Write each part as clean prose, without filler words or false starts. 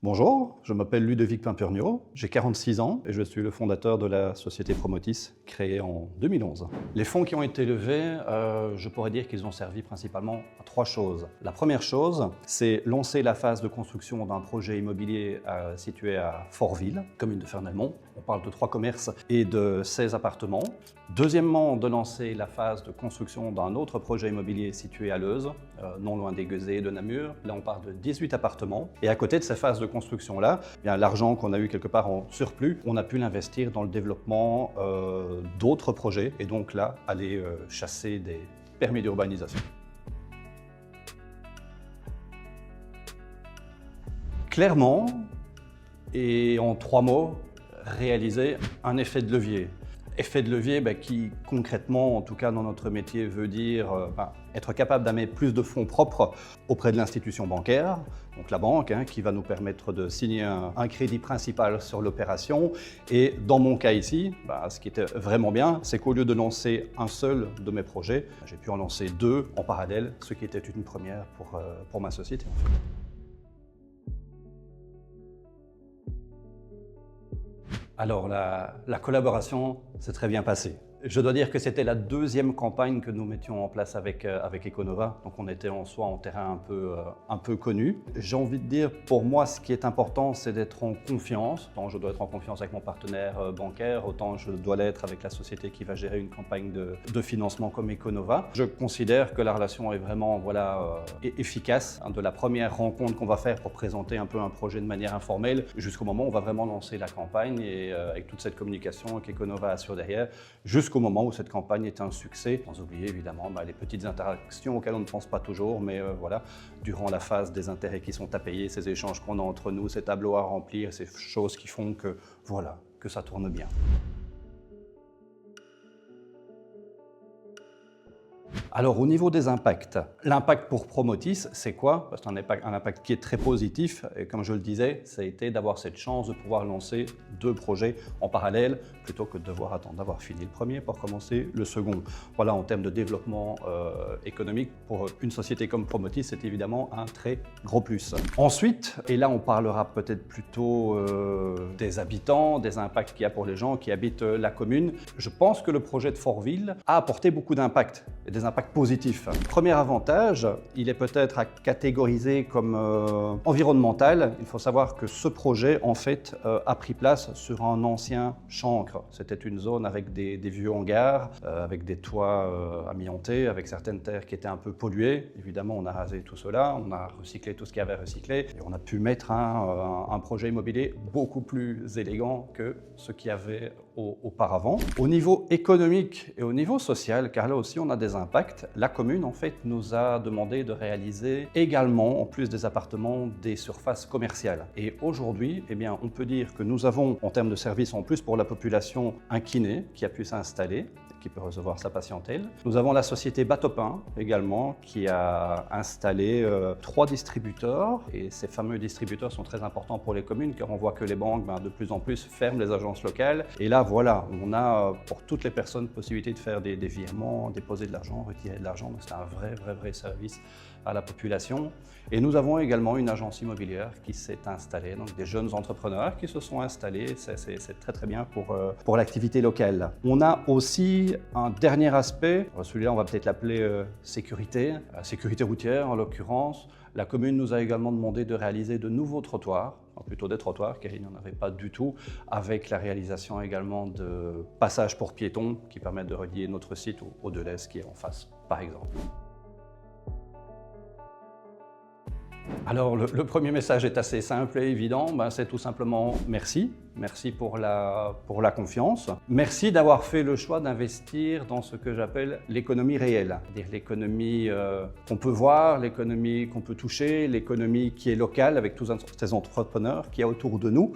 Bonjour, je m'appelle Ludovic Pimpurniot, j'ai 46 ans et je suis le fondateur de la société Promotis, créée en 2011. Les fonds qui ont été levés, je pourrais dire qu'ils ont servi principalement à trois choses. La première chose, c'est lancer la phase de construction d'un projet immobilier situé à Fortville, commune de Fernelmont. On parle de 3 commerces et de 16 appartements. Deuxièmement, de lancer la phase de construction d'un autre projet immobilier situé à Leuze, non loin des Guezets et de Namur. Là, on parle de 18 appartements. Et à côté de ces phases de construction-là, l'argent qu'on a eu quelque part en surplus, on a pu l'investir dans le développement d'autres projets et donc là, aller chasser des permis d'urbanisation. Clairement, et en 3 mots, réaliser un effet de levier. Effet de levier qui concrètement, en tout cas dans notre métier, veut dire être capable d'amener plus de fonds propres auprès de l'institution bancaire, donc la banque, qui va nous permettre de signer un crédit principal sur l'opération. Et dans mon cas ici, ce qui était vraiment bien, c'est qu'au lieu de lancer un seul de mes projets, j'ai pu en lancer 2 en parallèle, ce qui était une première pour ma société. Alors, la collaboration s'est très bien passée. Je dois dire que c'était la 2e campagne que nous mettions en place avec Econova. Donc on était en soi en terrain un peu connu. J'ai envie de dire, pour moi, ce qui est important, c'est d'être en confiance. Autant je dois être en confiance avec mon partenaire bancaire, autant je dois l'être avec la société qui va gérer une campagne de financement comme Econova. Je considère que la relation est vraiment efficace. De la première rencontre qu'on va faire pour présenter un peu un projet de manière informelle, jusqu'au moment où on va vraiment lancer la campagne et avec toute cette communication qu'Econova assure derrière, jusqu'au moment où cette campagne est un succès, sans oublier évidemment les petites interactions auxquelles on ne pense pas toujours, mais durant la phase des intérêts qui sont à payer, ces échanges qu'on a entre nous, ces tableaux à remplir, ces choses qui font que ça tourne bien. Alors au niveau des impacts, l'impact pour Promotis, c'est quoi? C'est un impact qui est très positif et comme je le disais, ça a été d'avoir cette chance de pouvoir lancer 2 projets en parallèle plutôt que de devoir attendre d'avoir fini le premier pour commencer le second. Voilà, en termes de développement économique, pour une société comme Promotis, c'est évidemment un très gros plus. Ensuite, et là on parlera peut-être plutôt des habitants, des impacts qu'il y a pour les gens qui habitent la commune, je pense que le projet de Fortville a apporté beaucoup d'impacts. Des impacts positifs. Premier avantage, il est peut-être à catégoriser comme environnemental. Il faut savoir que ce projet, en fait, a pris place sur un ancien chancre. C'était une zone avec des vieux hangars, avec des toits amiantés, avec certaines terres qui étaient un peu polluées. Évidemment, on a rasé tout cela, on a recyclé tout ce qu'il y avait à recycler et on a pu mettre un projet immobilier beaucoup plus élégant que ce qu'il y avait auparavant. Au niveau économique et au niveau social, car là aussi on a des impacts, la commune en fait nous a demandé de réaliser également, en plus des appartements, des surfaces commerciales. Et aujourd'hui, on peut dire que nous avons, en termes de services en plus pour la population, un kiné qui a pu s'installer, qui peut recevoir sa patientèle. Nous avons la société Batopin également qui a installé 3 distributeurs et ces fameux distributeurs sont très importants pour les communes car on voit que les banques de plus en plus ferment les agences locales et là voilà, on a pour toutes les personnes possibilité de faire des virements, déposer de l'argent, retirer de l'argent, donc c'est un vrai service à la population. Et nous avons également une agence immobilière qui s'est installée, donc des jeunes entrepreneurs qui se sont installés, c'est très bien pour l'activité locale. On a aussi un dernier aspect, celui-là on va peut-être l'appeler sécurité routière en l'occurrence. La commune nous a également demandé de réaliser de nouveaux trottoirs, plutôt des trottoirs car il n'y en avait pas du tout, avec la réalisation également de passages pour piétons qui permettent de relier notre site au Deleuze qui est en face par exemple. Alors le premier message est assez simple et évident, c'est tout simplement merci. Merci pour la confiance. Merci d'avoir fait le choix d'investir dans ce que j'appelle l'économie réelle. C'est-à-dire l'économie qu'on peut voir, l'économie qu'on peut toucher, l'économie qui est locale avec tous ces entrepreneurs qu'il y a autour de nous.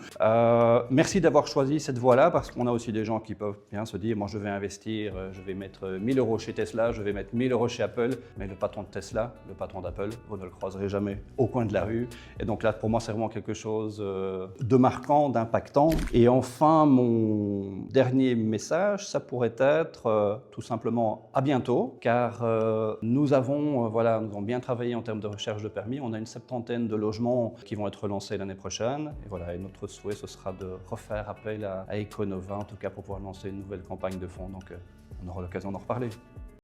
Merci d'avoir choisi cette voie-là parce qu'on a aussi des gens qui peuvent bien se dire, moi je vais investir, je vais mettre 1 000 € chez Tesla, je vais mettre 1 000 € chez Apple, mais le patron de Tesla, le patron d'Apple, vous ne le croiserez jamais au coin de la rue. Et donc là, pour moi, c'est vraiment quelque chose de marquant, d'impactant. Et enfin, mon dernier message, ça pourrait être tout simplement à bientôt, car nous avons bien travaillé en termes de recherche de permis. On a une 70aine de logements qui vont être lancés l'année prochaine. Et voilà, et notre souhait, ce sera de refaire appel à Econova, en tout cas pour pouvoir lancer une nouvelle campagne de fonds. Donc on aura l'occasion d'en reparler.